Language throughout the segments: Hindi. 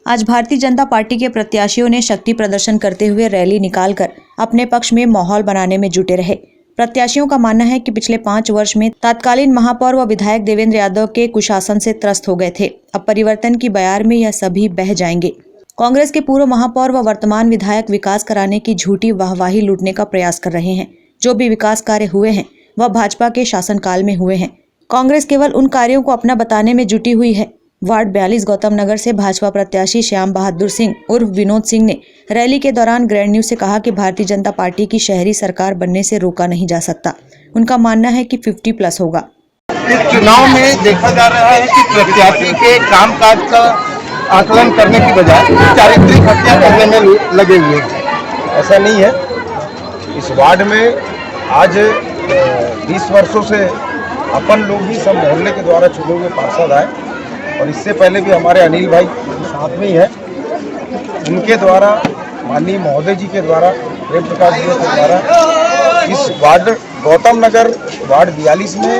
आज भारतीय जनता पार्टी के प्रत्याशियों ने शक्ति प्रदर्शन करते हुए रैली निकालकर अपने पक्ष में माहौल बनाने में जुटे रहे। प्रत्याशियों का मानना है कि पिछले 5 वर्ष में तत्कालीन महापौर व विधायक देवेंद्र यादव के कुशासन से त्रस्त हो गए थे। अब परिवर्तन की बयार में यह सभी बह जाएंगे। कांग्रेस के पूर्व महापौर व वर्तमान विधायक विकास कराने की झूठी वाहवाही लूटने का प्रयास कर रहे हैं। जो भी विकास कार्य हुए हैं वह भाजपा के शासनकाल में हुए हैं। कांग्रेस केवल उन कार्यों को अपना बताने में जुटी हुई है। वार्ड 42 गौतम नगर से भाजपा प्रत्याशी श्याम बहादुर सिंह उर्फ विनोद सिंह ने रैली के दौरान ग्रैंड न्यूज से कहा कि भारतीय जनता पार्टी की शहरी सरकार बनने से रोका नहीं जा सकता। उनका मानना है कि 50+ होगा। इस चुनाव में देखा जा रहा है कि प्रत्याशी के कामकाज का आकलन करने की बजाय चारित्रिक हत्या करने में लगे हुए हैं। ऐसा नहीं है। इस वार्ड में आज 20 वर्षों से अपन लोग ही सब मोहल्ले के द्वारा चुने हुए पार्षद आए और इससे पहले भी हमारे अनिल भाई साथ में ही है, उनके द्वारा माननीय महोदय जी के द्वारा प्रेम प्रकाश जी के द्वारा इस वार्ड गौतम नगर वार्ड 42 में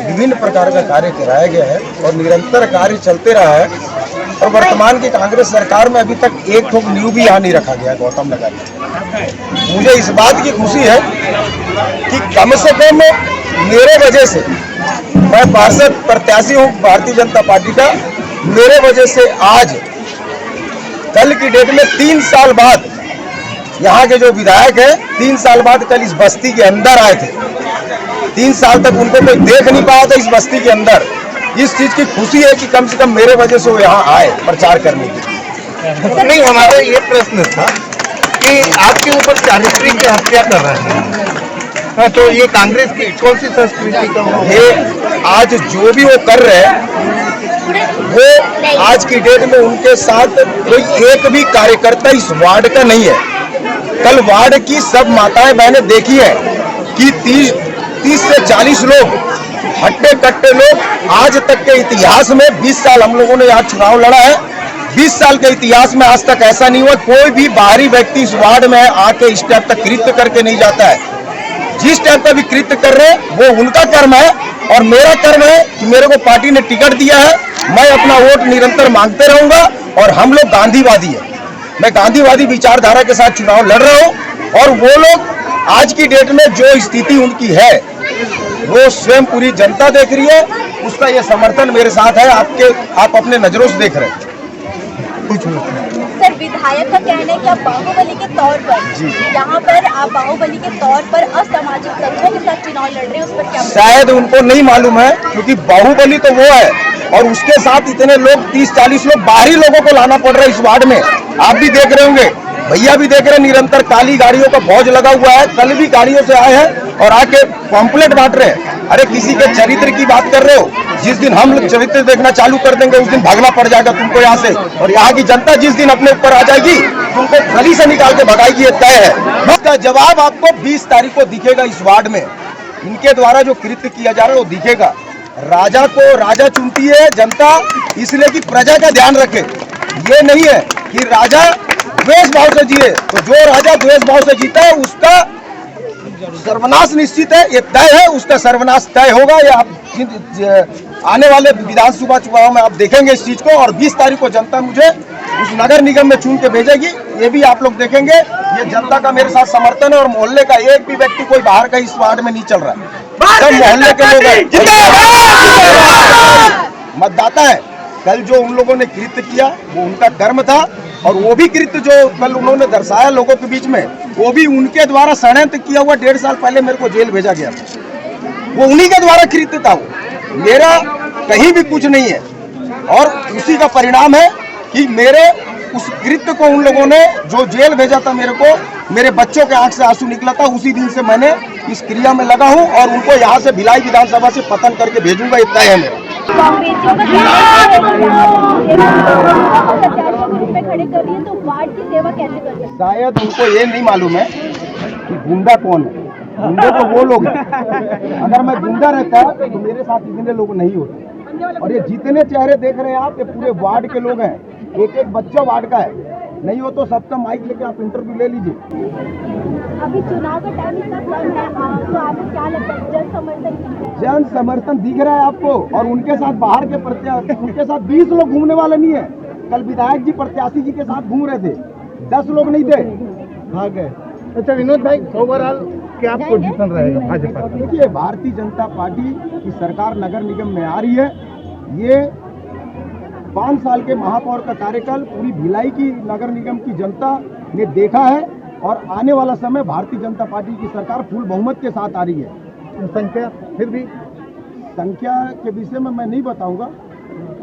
विभिन्न प्रकार का कार्य कराया गया है और निरंतर कार्य चलते रहा है। और वर्तमान की कांग्रेस सरकार में अभी तक एक ठोक न्यू भी यहाँ नहीं रखा गया गौतम नगर में। मुझे इस बात की खुशी है कि कम से कम मेरे वजह से, मैं पार्षद प्रत्याशी हूँ भारतीय जनता पार्टी का, मेरे वजह से आज कल की डेट में 3 साल बाद यहाँ के जो विधायक हैं 3 साल बाद कल इस बस्ती के अंदर आए थे। 3 साल तक उनको कोई देख नहीं पाया था इस बस्ती के अंदर। इस चीज की खुशी है कि कम से कम मेरे वजह से वो यहाँ आए प्रचार करने के लिए। नहीं, हमारा ये प्रश्न था कि आपके ऊपर चारित्रिक हत्या कर रहे हैं, तो ये कांग्रेस की कौन सी संस्कृति का ये आज जो भी वो कर रहे हैं वो आज की डेट में उनके साथ कोई एक भी कार्यकर्ता इस वार्ड का नहीं है। कल वार्ड की सब माताएं बहनें देखी है कि 30 से 40 लोग हट्टे कट्टे लोग आज तक के इतिहास में 20 साल हम लोगों ने यहाँ चुनाव लड़ा है। 20 साल के इतिहास में आज तक ऐसा नहीं हुआ कोई भी बाहरी व्यक्ति इस वार्ड में आके इस टाइप तक कृत्य करके नहीं जाता है। जिस टाइप का भी कृत्य कर रहे हैं वो उनका कर्म है और मेरा कर्म है कि मेरे को पार्टी ने टिकट दिया है, मैं अपना वोट निरंतर मांगते रहूंगा। और हम लोग गांधीवादी है, मैं गांधीवादी विचारधारा के साथ चुनाव लड़ रहा हूँ और वो लोग आज की डेट में जो स्थिति उनकी है वो स्वयं पूरी जनता देख रही है। उसका ये समर्थन मेरे साथ है, आप अपने नजरों से देख रहे हैं। सर, विधायक का कहना है कि आप बाहुबली के तौर पर यहाँ पर आप बाहुबली के तौर पर असामाजिक तत्वों के साथ चुनाव लड़ रहे हैं, उस पर क्या? शायद उनको नहीं मालूम है क्योंकि बाहुबली तो वो है और उसके साथ इतने लोग 30-40 लोग बाहरी लोगों को लाना पड़ रहा है इस वार्ड में। आप भी देख रहे होंगे, भैया भी देख रहे हैं, निरंतर काली गाड़ियों का फौज लगा हुआ है। कल भी गाड़ियों से आए हैं और आके पॉम्पलेट बांट रहे हैं। अरे किसी के चरित्र की बात कर रहे हो? जिस दिन हम लोग चरित्र देखना चालू कर देंगे उस दिन भागना पड़ जाएगा तुमको यहाँ से। और यहाँ की जनता जिस दिन अपने ऊपर आ जाएगी तुमको गली से निकाल के भगाएगी, ये तय है। इसका जवाब आपको 20 तारीख को दिखेगा। इस वार्ड में इनके द्वारा जो कृत्य किया जा रहा है वो दिखेगा। राजा को राजा चुनती है जनता इसलिए कि प्रजा का ध्यान रखे। ये नहीं है कि राजा द्वेष भाव से जिए, तो जो राजा द्वेष भाव से जीता है उसका सर्वनाश निश्चित है, ये तय है, उसका सर्वनाश तय होगा। ये आप आने वाले विधानसभा चुनाव में आप देखेंगे इस चीज को। और 20 तारीख को जनता मुझे उस नगर निगम में चुन के भेजेगी, ये भी आप लोग देखेंगे। ये जनता का मेरे साथ समर्थन है और मोहल्ले का एक भी व्यक्ति कोई बाहर का इस वार्ड में नहीं चल रहा है, सब मोहल्ले के लोग मतदाता है। कल जो उन लोगों ने कृत्य किया वो उनका कर्म था और वो भी कृत्य जो कल उन्होंने दर्शाया लोगों के बीच में वो भी उनके द्वारा षड्यंत्र किया हुआ। 1.5 साल पहले मेरे को जेल भेजा गया था, वो उन्हीं के द्वारा कृत्य था। वो मेरा कहीं भी कुछ नहीं है और उसी का परिणाम है कि मेरे उस कृत्य को उन लोगों ने जो जेल भेजा था मेरे को, मेरे बच्चों के आंख से आंसू निकला था। उसी दिन से मैंने इस क्रिया में लगा हूं और उनको यहाँ से भिलाई विधानसभा से पतन करके भेजूंगा, इतना है मेरा। शायद उनको ये नहीं मालूम है कि गुंडा कौन है। गुंडे तो वो लोग हैं। अगर मैं गुंडा रहता तो मेरे साथ इतने लोग नहीं होते। और ये जितने चेहरे देख रहे हैं आप, ये पूरे वार्ड के लोग हैं। एक बच्चा वार्ड का है, नहीं हो तो सबका माइक लेके आप इंटरव्यू ले लीजिए। अभी चुनाव का टाइम इतना कम है, तो आपको क्या लगता है जन समर्थन दिख रहा है आपको? और उनके साथ बाहर के प्रत्याशी, उनके साथ 20 लोग घूमने वाले नहीं है। कल विधायक जी प्रत्याशी जी के साथ घूम रहे थे, 10 लोग नहीं थे, भाग गए। अच्छा विनोद भाई, ओवरऑल क्या पोजीशन रहेगा भाजपा? देखिए, भारतीय जनता पार्टी की सरकार नगर निगम में आ रही है। ये 5 साल के महापौर का कार्यकाल पूरी भिलाई की नगर निगम की जनता ने देखा है और आने वाला समय भारतीय जनता पार्टी की सरकार फुल बहुमत के साथ आ रही है। संख्या फिर भी संख्या के विषय में मैं नहीं बताऊंगा,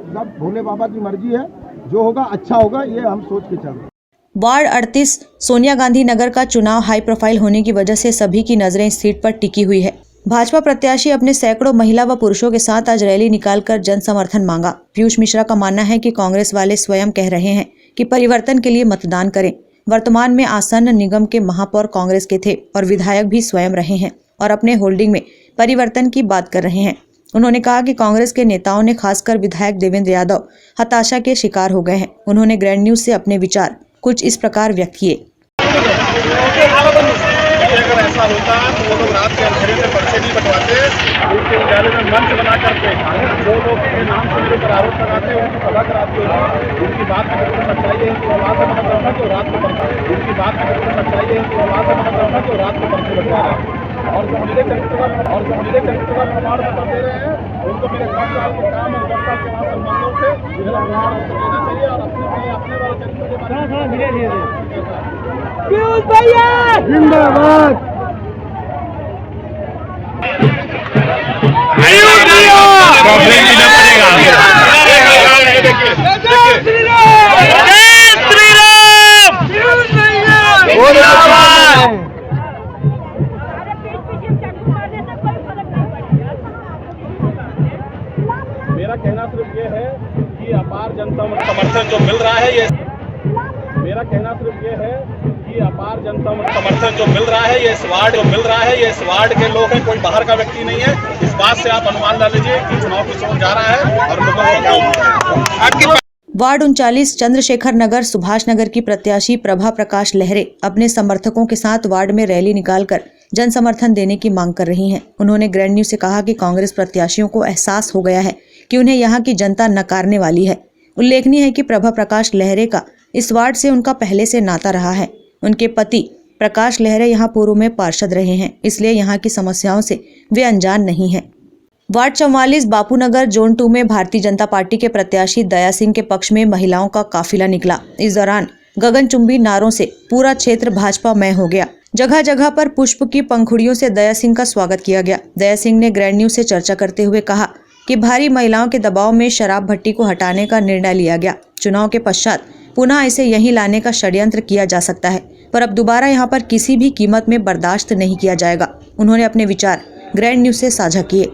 सब भोले बाबा की मर्जी है, जो होगा अच्छा होगा, ये हम सोच के चल रहे हैं। वार्ड 38 सोनिया गांधी नगर का चुनाव हाई प्रोफाइल होने की वजह से सभी की नजरें इस सीट पर टिकी हुई है। भाजपा प्रत्याशी अपने सैकड़ों महिला व पुरुषों के साथ आज रैली निकालकर जन समर्थन मांगा। पीयूष मिश्रा का मानना है कि कांग्रेस वाले स्वयं कह रहे हैं कि परिवर्तन के लिए मतदान करें। वर्तमान में आसन्न निगम के महापौर कांग्रेस के थे और विधायक भी स्वयं रहे हैं और अपने होल्डिंग में परिवर्तन की बात कर रहे हैं। उन्होंने कहा कि कांग्रेस के नेताओं ने खासकर विधायक देवेंद्र यादव हताशा के शिकार हो गए हैं। उन्होंने ग्रैंड न्यूज से अपने विचार कुछ इस प्रकार व्यक्त किए। अगर ऐसा होता तो वो लोग रात के अंधेरे में पर्चे नहीं बंटवाते, उनके उजाले में मंच बना करके जो लोग के नाम से मेरे पर आरोप लगाते हैं उनको सभा कराती होगी। उनकी बात में बिल्कुल सच्चाई है कि वहाँ से मदद रखा कि रात को पर्चे, उनकी बात में बिल्कुल सच्चाई है कि वहाँ से मदद रखा कि रात को पर्चे बंटवा रहे हैं। और जो अगले चरित्र का प्रमाण बता दे रहे हैं उनको मेरे 5 साल के काम और 10 साल के बाद संबंधों से मेरा प्रमाण देना चाहिए और अपने वाले चरित्र के बारे में पीयूष भैया जिंदाबाद। मेरा कहना सिर्फ ये है कि अपार जनता समर्थन जो मिल रहा है ये मेरा कहना सिर्फ ये है कि अपार जनता समर्थन जो मिल रहा है ये इस वार्ड के लोग हैं, कोई बाहर का व्यक्ति नहीं है। इस बात से आप अनुमान लगा लीजिए कि चुनाव किस ओर जा रहा है और लोगों को वार्ड 39 चंद्रशेखर नगर सुभाष नगर की प्रत्याशी प्रभा प्रकाश लहरे अपने समर्थकों के साथ वार्ड में रैली निकालकर जन समर्थन देने की मांग कर रही हैं। उन्होंने ग्रैंड न्यूज से कहा कि कांग्रेस प्रत्याशियों को एहसास हो गया है कि उन्हें यहाँ की जनता नकारने वाली है। उल्लेखनीय है कि प्रभा प्रकाश लहरे का इस वार्ड से उनका पहले से नाता रहा है। उनके पति प्रकाश लहरे यहाँ पूर्व में पार्षद रहे हैं, इसलिए यहाँ की समस्याओं से वे अनजान नहीं हैं। वार्ड 44 बापूनगर जोन 2 में भारतीय जनता पार्टी के प्रत्याशी दया सिंह के पक्ष में महिलाओं का काफिला निकला। इस दौरान गगनचुंबी नारों से पूरा क्षेत्र भाजपामय हो गया। जगह जगह पर पुष्प की पंखुड़ियों से दया सिंह का स्वागत किया गया। दया सिंह ने ग्रैंड न्यूज से चर्चा करते हुए कहा कि भारी महिलाओं के दबाव में शराब भट्टी को हटाने का निर्णय लिया गया। चुनाव के पश्चात पुनः इसे यहीं लाने का षड्यंत्र किया जा सकता है, पर अब दोबारा यहाँ पर किसी भी कीमत में बर्दाश्त नहीं किया जाएगा। उन्होंने अपने विचार ग्रैंड न्यूज से साझा किए।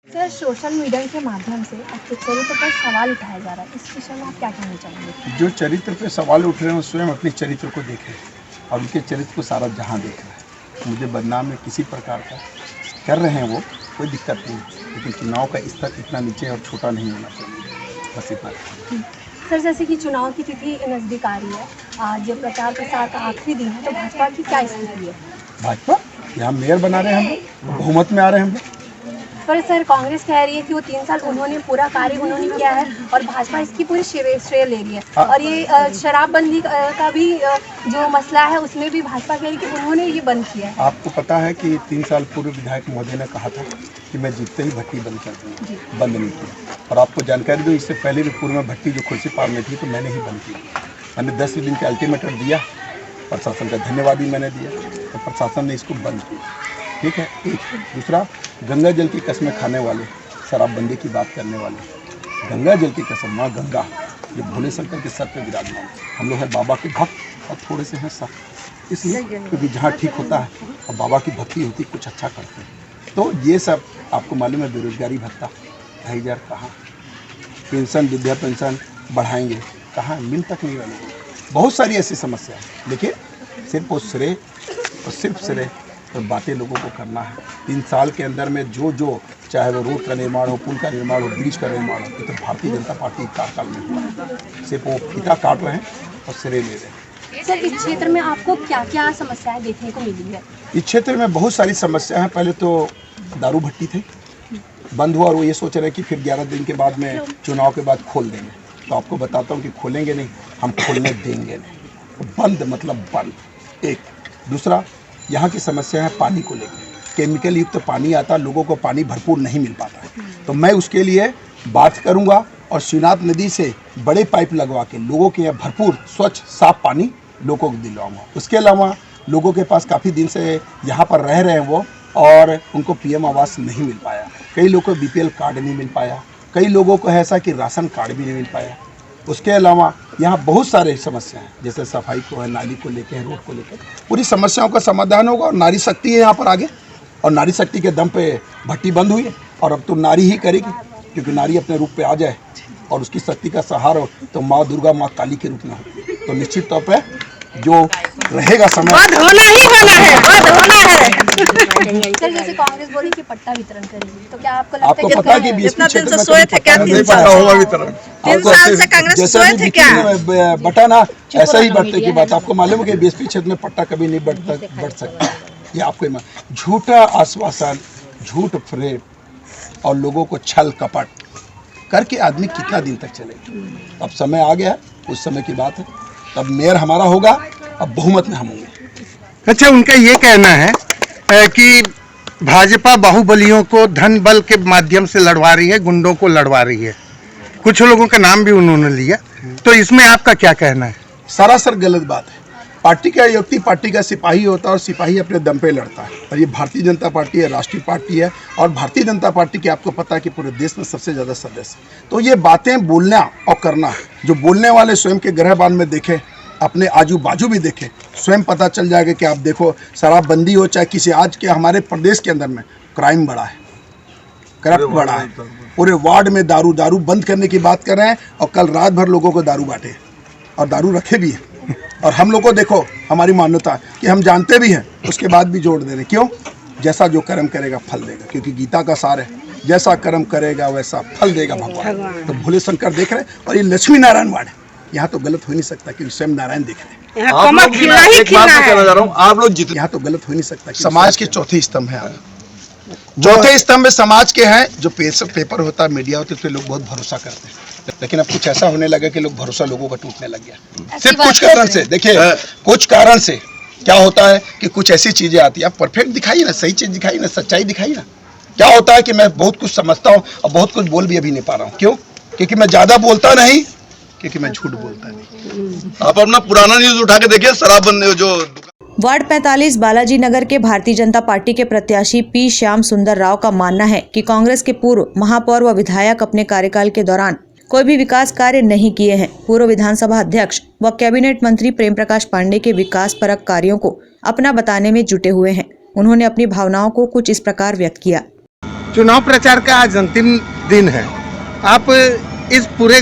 सर, सोशल मीडिया के माध्यम से आपके चरित्र पर सवाल उठाया जा रहा है, इस विषय में आप क्या कहना चाहेंगे? जो चरित्र पे सवाल उठ रहे हैं स्वयं अपने चरित्र को देखें और उनके चरित्र को सारा जहां देख रहा है। मुझे बदनाम में किसी प्रकार का कर रहे हैं वो कोई दिक्कत नहीं, लेकिन चुनाव का स्तर इतना नीचे और छोटा नहीं होना चाहिए, बस इतना। सर, जैसे कि चुनाव की तिथि नज़दीक आ रही है, आज प्रचार प्रसार का आखिरी दिन है, तो भाजपा की क्या स्थिति है? भाजपा यहाँ मेयर बना रहे हैं हम लोग, बहुमत में आ रहे हैं हम लोग। पर सर, कांग्रेस कह रही है कि वो 3 साल उन्होंने पूरा कार्य उन्होंने किया है और भाजपा इसकी पूरी श्रेय ले रही है। और ये शराबबंदी का भी जो मसला है उसमें भी भाजपा कह रही है कि उन्होंने ये बंद किया है। आपको पता है कि 3 साल पूर्व विधायक महोदय ने कहा था कि मैं जीतते ही भट्टी बंद कर दूँगा, बंद नहीं किया। और आपको जानकारी दो, इससे पहले भी पूर्व में भट्टी जो खुर्सीपार में थी तो मैंने ही बंद किया। मैंने 10 दिन का अल्टीमेटम दिया, प्रशासन का धन्यवाद भी मैंने दिया, तो प्रशासन ने इसको बंद किया। ठीक है, एक दूसरा, गंगा जल की कस्में खाने वाले, शराबबंदी की बात करने वाले, गंगा जल की कसम माँ गंगा, ये भोले शंकर के सर पे विराजमान। हम लोग हैं बाबा के भक्त और थोड़े से हैं सख्त, इसलिए क्योंकि जहाँ ठीक होता है और बाबा की भक्ति होती है, कुछ अच्छा करते हैं। तो ये सब आपको मालूम है, बेरोजगारी भत्ता 2,000 कहाँ, पेंशन विद्या पेंशन बढ़ाएंगे कहाँ, मिल तक नहीं वाले। बहुत सारी ऐसी समस्या है, लेकिन सिर्फ वो श्रेय और सिर्फ श्रेय तो बातें लोगों को करना है। 3 साल के अंदर में जो चाहे वो रोड का निर्माण हो, पुल का निर्माण हो, ब्रिज का निर्माण हो, ये तो भारतीय जनता पार्टी कार्यकाल में हुआ है। सिर्फ वो फीता काट रहे हैं और श्रेय ले रहे हैं। सर, इस क्षेत्र में आपको क्या क्या समस्याएं देखने को मिली है? इस क्षेत्र में बहुत सारी समस्या हैं। पहले तो दारू भट्टी थे, बंद हुआ और वो ये सोच रहे हैं कि फिर 11 दिन के बाद में चुनाव के बाद खोल देंगे। तो आपको बताता हूँ कि खोलेंगे नहीं, हम खोलने देंगे नहीं। बंद मतलब बंद। एक दूसरा, यहाँ की समस्या है पानी को लेकर। केमिकल युक्त पानी आता, लोगों को पानी भरपूर नहीं मिल पाता है, तो मैं उसके लिए बात करूँगा और शिवनाथ नदी से बड़े पाइप लगवा के लोगों के यहाँ भरपूर स्वच्छ साफ पानी लोगों को दिलवाऊंगा। उसके अलावा लोगों के पास काफ़ी दिन से यहाँ पर रह रहे हैं वो, और उनको पीएम आवास नहीं मिल पाया, कई लोगों को बीपीएल कार्ड नहीं मिल पाया, कई लोगों को ऐसा कि राशन कार्ड भी नहीं मिल पाया। उसके अलावा यहाँ बहुत सारे समस्या हैं, जैसे सफाई को है, नाली को लेकर, रोड को लेकर, पूरी समस्याओं का समाधान होगा। और नारी शक्ति है यहाँ पर आगे, और नारी शक्ति के दम पे भट्टी बंद हुई है, और अब तो नारी ही करेगी, क्योंकि नारी अपने रूप पे आ जाए और उसकी शक्ति का सहारा हो तो माँ दुर्गा, माँ काली के रूप में हो। तो निश्चित तौर पे जो रहेगा समय होना है। सर, जैसे कांग्रेस बोली कि पट्टा वितरण करेगी, तो क्या आपको लगता आपको है कि पता है कि बीएसपी इतना दिन क्षेत्र से में सोए थे क्या? नहीं 3 पता साल होगा से वितरण। 3 साल से कांग्रेस जैसे सोए अभी थे क्या? बटा ना, ऐसा ही बढ़ते की बात। आपको मालूम है कि बीएसपी क्षेत्र में पट्टा कभी नहीं बढ़ सकता। ये आपको झूठा आश्वासन, झूठ फ्रेब और लोगों को छल कपट करके आदमी कितना दिन तक चलेगा। अब समय आ गया, उस समय की बात है। अब मेयर हमारा होगा, अब बहुमत में हम होंगे। अच्छा, उनका ये कहना है कि भाजपा बाहुबलियों को धन बल के माध्यम से लड़वा रही है, गुंडों को लड़वा रही है। कुछ लोगों का नाम भी उन्होंने लिया, तो इसमें आपका क्या कहना है? सरासर गलत बात है। पार्टी का व्यक्ति पार्टी का सिपाही होता है, और सिपाही अपने दम पे लड़ता है। और ये भारतीय जनता पार्टी है, राष्ट्रीय पार्टी है, और भारतीय जनता पार्टी के आपको पता है कि पूरे देश में सबसे ज़्यादा सदस्य। तो ये बातें बोलना और करना, जो बोलने वाले स्वयं के गृहबान में देखें, अपने आजू बाजू भी देखें, स्वयं पता चल जाएगा कि आप देखो, शराबबंदी हो चाहे किसी, आज के हमारे प्रदेश के अंदर में क्राइम बढ़ा है, करप्ट बढ़ा है। पूरे वार्ड में दारू बंद करने की बात कर रहे हैं, और कल रात भर लोगों को दारू बांटे और दारू रखे भी हैं। और हम लोग को देखो, हमारी मान्यता कि हम जानते भी हैं, उसके बाद भी जोड़ दे रहे। क्यों? जैसा जो कर्म करेगा फल देगा, क्योंकि गीता का सार है, जैसा कर्म करेगा वैसा फल देगा भगवान। तो भोले शंकर देख रहे हैं, और ये लक्ष्मी नारायण वार्ड है, यहाँ तो गलत हो नहीं सकता क्योंकि स्वयं नारायण देख रहे हैं। आप लोग भी एक बात मैं कहना चाह रहा हूँ, आप लोग जितने, यहाँ तो गलत हो नहीं सकता। समाज के चौथे स्तंभ है, चौथे स्तंभ समाज के हैं। जो पेपर होता है, मीडिया होती है, उस पर लोग बहुत भरोसा करते हैं, लेकिन अब कुछ ऐसा होने लगा कि लोग भरोसा लोगों का टूटने लग गया। सिर्फ कुछ कारण से, देखिए कुछ कारण से क्या होता है कि कुछ ऐसी चीजें आती है, आप परफेक्ट दिखाइए ना, सही चीज दिखाइए ना, सच्चाई दिखाइए ना। क्या होता है कि मैं बहुत कुछ समझता हूँ और बहुत कुछ बोल भी अभी नहीं पा रहा हूँ। क्यों? क्योंकि मैं ज्यादा बोलता नहीं, क्योंकि मैं झूठ बोलता नहीं। आप अपना पुराना न्यूज उठा के देखिए, शराबबंदी जो वार्ड 45 बालाजी नगर के भारतीय जनता पार्टी के प्रत्याशी पी श्याम सुंदर राव का मानना है कि कांग्रेस के पूर्व महापौर व विधायक अपने कार्यकाल के दौरान कोई भी विकास कार्य नहीं किए हैं। पूर्व विधानसभा अध्यक्ष व कैबिनेट मंत्री प्रेम प्रकाश पांडे के विकास परक कार्यों को अपना बताने में जुटे हुए हैं। उन्होंने अपनी भावनाओं को कुछ इस प्रकार व्यक्त किया। चुनाव प्रचार का आज अंतिम दिन है, आप इस पूरे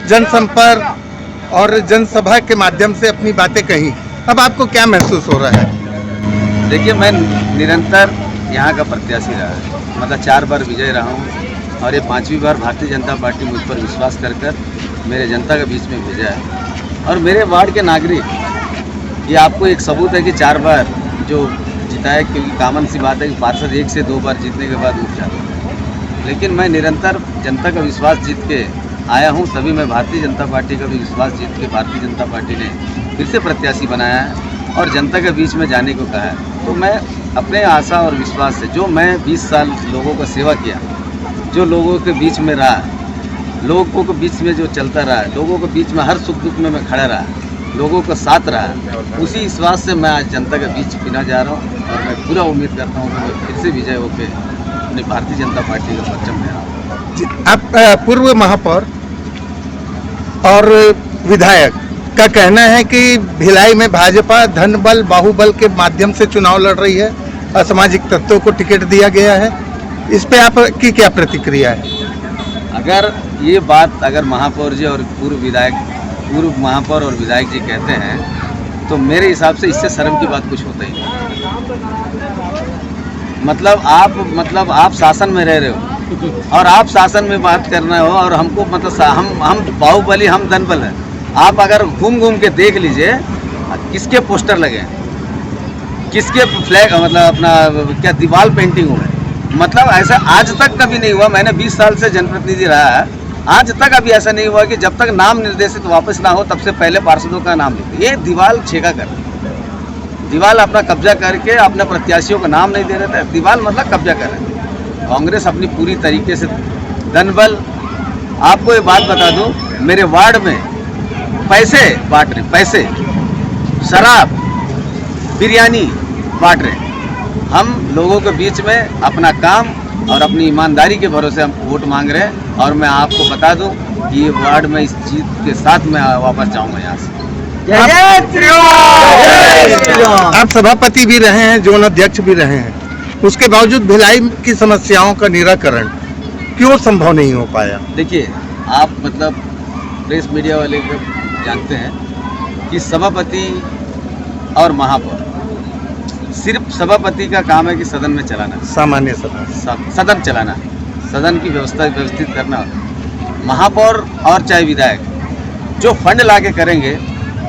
जनसंपर्क और जनसभा के माध्यम से अपनी बातें कही, अब आपको क्या महसूस हो रहा है? देखिए, मैं निरंतर यहाँ का प्रत्याशी रहा है, मतलब 4 बार विजय रहा हूँ, और ये 5वीं बार भारतीय जनता पार्टी मुझ पर विश्वास कर मेरे जनता के बीच में भेजा है। और मेरे वार्ड के नागरिक, ये आपको एक सबूत है कि 4 बार जो जिता है, क्योंकि कॉमन सी बात है कि पार्षद 1 से 2 बार जीतने के बाद उठ जाता है, लेकिन मैं निरंतर जनता का विश्वास जीत के आया हूँ। तभी मैं भारतीय जनता पार्टी का भी विश्वास जीत के भारतीय जनता पार्टी ने फिर से प्रत्याशी बनाया है और जनता के बीच में जाने को कहा है। तो मैं अपने आशा और विश्वास से, जो मैं 20 साल लोगों को सेवा किया, जो लोगों के बीच में रहा, लोगों के बीच में जो चलता रहा, लोगों के बीच में हर सुख दुख में मैं खड़ा रहा, लोगों का साथ रहा, उसी विश्वास से मैं आज जनता के बीच बिना जा रहा हूँ। और मैं पूरा उम्मीद करता हूँ कि मैं फिर से विजय होकर अपनी भारतीय जनता पार्टी का परचम लहराऊँ। आप पूर्व महापौर और विधायक का कहना है कि भिलाई में भाजपा धन बल बाहुबल के माध्यम से चुनाव लड़ रही है, असामाजिक तत्वों को टिकट दिया गया है, इस पे आपकी क्या प्रतिक्रिया है? अगर ये बात अगर महापौर जी और पूर्व महापौर और विधायक जी कहते हैं, तो मेरे हिसाब से इससे शर्म की बात कुछ होता ही नहीं। मतलब आप शासन में रह रहे हो और आप शासन में बात करना हो, और हमको मतलब हम बाहुबली, हम धनबल है। आप अगर घूम के देख लीजिए किसके पोस्टर लगे, किसके फ्लैग, मतलब अपना क्या दीवार पेंटिंग हुए, मतलब ऐसा आज तक कभी नहीं हुआ। मैंने 20 साल से जनप्रतिनिधि रहा है, आज तक अभी ऐसा नहीं हुआ कि जब तक नाम निर्देशित वापस ना हो तब से पहले पार्षदों का नाम लिखे। ये दीवाल छेका कर, दीवाल अपना कब्जा करके अपने प्रत्याशियों का नाम नहीं दे रहे थे। दीवाल मतलब कब्जा कर रहे थे। कांग्रेस अपनी पूरी तरीके से धनबल, आपको ये बात बता दूं, मेरे वार्ड में पैसे बांट रहे, पैसे, शराब, बिरयानी बांट रहे। हम लोगों के बीच में अपना काम और अपनी ईमानदारी के भरोसे हम वोट मांग रहे हैं। और मैं आपको बता दूं कि ये वार्ड में इस जीत के साथ मैं वापस जाऊंगा यहाँ से। आप सभापति भी रहे हैं, जोन अध्यक्ष भी रहे हैं, उसके बावजूद भिलाई की समस्याओं का निराकरण क्यों संभव नहीं हो पाया? देखिए, आप मतलब प्रेस मीडिया वाले को जानते हैं कि सभापति और महापौर, सिर्फ सभापति का काम है कि सदन में चलाना, सामान्य सभा, सदन चलाना, सदन की व्यवस्था व्यवस्थित करना। महापौर और चाहे विधायक जो फंड ला के करेंगे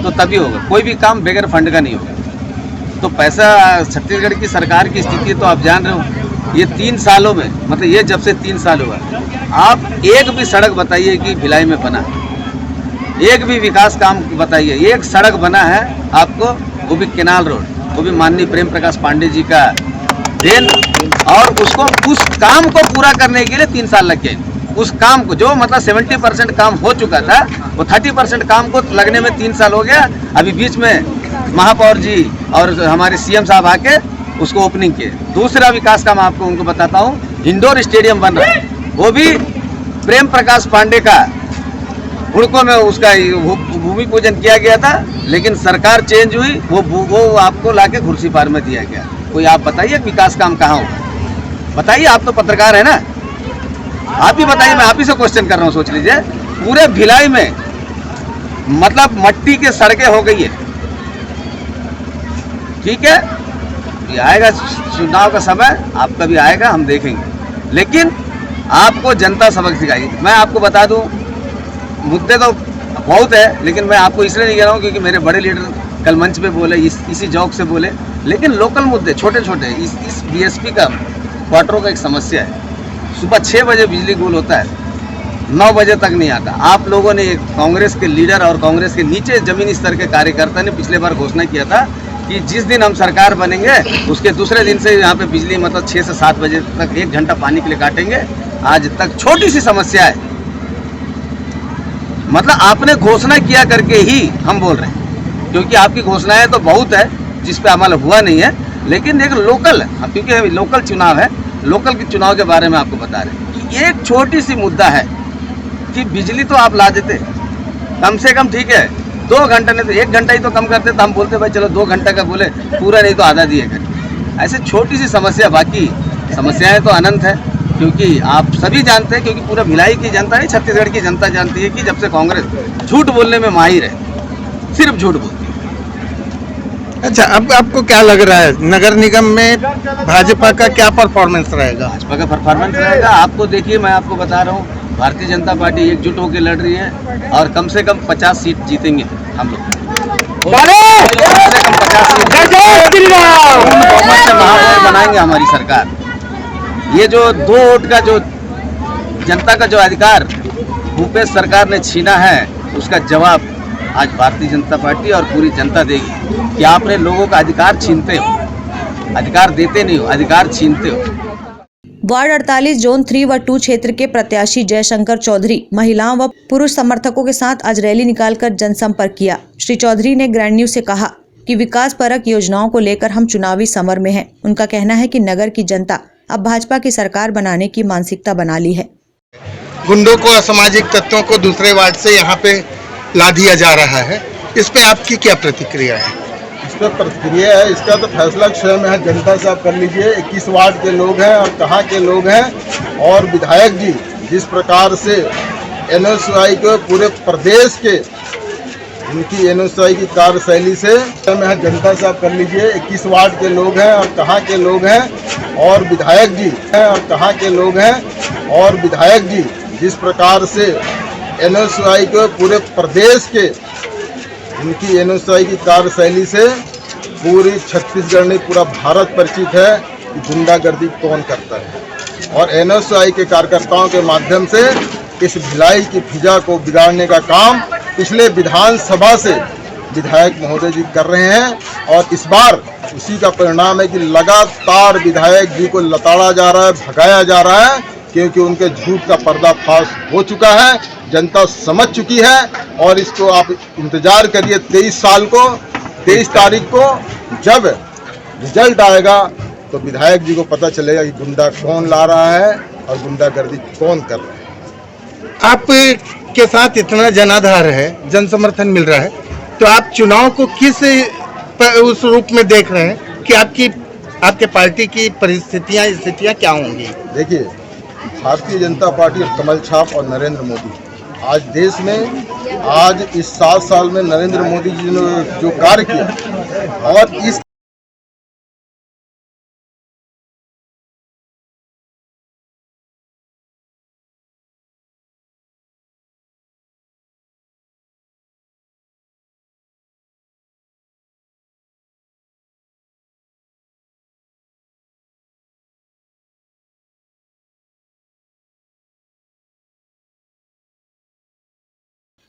तो तभी होगा, कोई भी काम बगैर फंड का नहीं होगा। तो पैसा, छत्तीसगढ़ की सरकार की स्थिति तो आप जान रहे हो। ये 3 सालों में, मतलब ये जब से 3 साल हुआ, आप एक भी सड़क बताइए कि भिलाई में बना, एक भी विकास काम बताइए। एक सड़क बना है आपको, वो भी केनाल रोड, वो भी माननीय प्रेम प्रकाश पांडे जी का देन, और उसको, उस काम को पूरा करने के लिए 3 साल लग गए। उस काम को जो मतलब 70% काम हो चुका था, वो 30% काम को लगने में 3 साल हो गया। अभी बीच में महापौर जी और हमारे सीएम साहब आके उसको ओपनिंग किए। दूसरा विकास काम आपको उनको बताता हूँ, इंडोर स्टेडियम बन रहा है, वो भी प्रेम प्रकाश पांडे का हुड़कों में उसका भूमि पूजन किया गया था, लेकिन सरकार चेंज हुई, वो आपको लाके कुर्सी पार में दिया गया। कोई आप बताइए विकास काम कहाँ होगा? बताइए, आप तो पत्रकार है ना, आप ही बताइए। मैं आप ही से क्वेश्चन कर रहा हूँ। सोच लीजिए, पूरे भिलाई में मतलब मट्टी के सड़कें हो गई है। ठीक है, ये आएगा चुनाव का समय, आपका भी आएगा, हम देखेंगे, लेकिन आपको जनता सबक सिखाएगी। मैं आपको बता दूं, मुद्दे तो बहुत है, लेकिन मैं आपको इसलिए नहीं कह रहा हूँ क्योंकि मेरे बड़े लीडर कल मंच पे बोले, इसी जौक से बोले, लेकिन लोकल मुद्दे छोटे छोटे, इस बीएसपी का क्वार्टरों का एक समस्या है। सुबह 6 बजे बिजली गुल होता है, 9 बजे तक नहीं आता। आप लोगों ने, कांग्रेस के लीडर और कांग्रेस के नीचे जमीनी स्तर के कार्यकर्ता ने पिछले बार घोषणा किया था कि जिस दिन हम सरकार बनेंगे उसके दूसरे दिन से यहाँ पे बिजली मतलब 6 से 7 बजे तक 1 घंटा पानी के लिए काटेंगे। आज तक छोटी सी समस्या है, मतलब आपने घोषणा किया करके ही हम बोल रहे हैं, क्योंकि आपकी घोषणाएं तो बहुत है जिस पे अमल हुआ नहीं है, लेकिन एक लोकल, क्योंकि लोकल चुनाव है, लोकल के चुनाव के बारे में आपको बता रहे हैं कि एक छोटी सी मुद्दा है कि बिजली तो आप ला देते कम से कम, ठीक है 2 घंटा नहीं तो 1 घंटा ही तो कम करते, तो हम बोलते भाई चलो 2 घंटा का बोले, पूरा नहीं तो आधा दिए कर। ऐसे छोटी सी समस्या, बाकी समस्याएं तो अनंत है, क्योंकि आप सभी जानते हैं, क्योंकि पूरा भिलाई की जनता नहीं, छत्तीसगढ़ की जनता जानती है कि जब से कांग्रेस झूठ बोलने में माहिर है, सिर्फ झूठ बोलती है। अच्छा, अब आपको क्या लग रहा है, नगर निगम में भाजपा का क्या परफॉर्मेंस रहेगा? भाजपा का परफॉर्मेंस रहेगा, आपको देखिए, मैं आपको बता रहा हूँ, भारतीय जनता पार्टी एकजुट होकर लड़ रही है और कम से कम 50 सीट जीतेंगे हम लोग। महापौर बनाएंगे हमारी सरकार। ये जो 2 वोट का जो जनता का जो अधिकार भूपेश सरकार ने छीना है, उसका जवाब आज भारतीय जनता पार्टी और पूरी जनता देगी कि आपने लोगों का अधिकार छीनते हो, अधिकार देते नहीं हो, अधिकार छीनते हो। वार्ड 48 जोन 3 व 2 क्षेत्र के प्रत्याशी जयशंकर चौधरी महिलाओं व पुरुष समर्थकों के साथ आज रैली निकालकर जनसंपर्क किया। श्री चौधरी ने ग्रैंड न्यूज से कहा कि विकास परक योजनाओं को लेकर हम चुनावी समर में हैं। उनका कहना है कि नगर की जनता अब भाजपा की सरकार बनाने की मानसिकता बना ली है। गुंडों को, असामाजिक तत्वों को दूसरे वार्ड से यहाँ पे ला दिया जा रहा है, इस पे आपकी क्या प्रतिक्रिया है? इस पर प्रतिक्रिया है, इसका तो फैसला स्वयं है जनता से आप कर लीजिए। 21 वार्ड के लोग हैं और कहाँ के लोग हैं, और विधायक जी जिस प्रकार से एनएसयूआई को पूरे प्रदेश के उनकी एनएसयूआई की कार्यशैली से स्वयं है जनता से आप कर लीजिए। 21 वार्ड के लोग हैं और कहाँ के लोग हैं, और विधायक जी हैं और कहाँ के लोग हैं, और विधायक जी जिस प्रकार से एनएसयूआई को पूरे प्रदेश के उनकी एनएसयूआई की कार्यशैली से पूरी छत्तीसगढ़ में, पूरा भारत परिचित है कि गुंडागर्दी कौन करता है, और एनएसयूआई के कार्यकर्ताओं के माध्यम से इस भिलाई की फिजा को बिगाड़ने का काम पिछले विधानसभा से विधायक महोदय जी कर रहे हैं और इस बार उसी का परिणाम है कि लगातार विधायक जी को लताड़ा जा रहा है, भगाया जा रहा है, क्योंकि उनके झूठ का पर्दाफाश हो चुका है, जनता समझ चुकी है। और इसको आप इंतजार करिए 23 तारीख को जब रिजल्ट आएगा तो विधायक जी को पता चलेगा कि गुंडा कौन ला रहा है और गुंडागर्दी कौन कर रहा है। आप के साथ इतना जनाधार है, जन समर्थन मिल रहा है, तो आप चुनाव को किस उस रूप में देख रहे हैं कि आपके पार्टी की स्थितियां क्या होंगी? देखिए, भारतीय जनता पार्टी और कमल छाप और नरेंद्र मोदी आज देश में, आज इस 7 साल में नरेंद्र मोदी जी ने जो कार्य किया और इस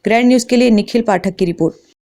ग्रैंड न्यूज़ के लिए निखिल पाठक की रिपोर्ट।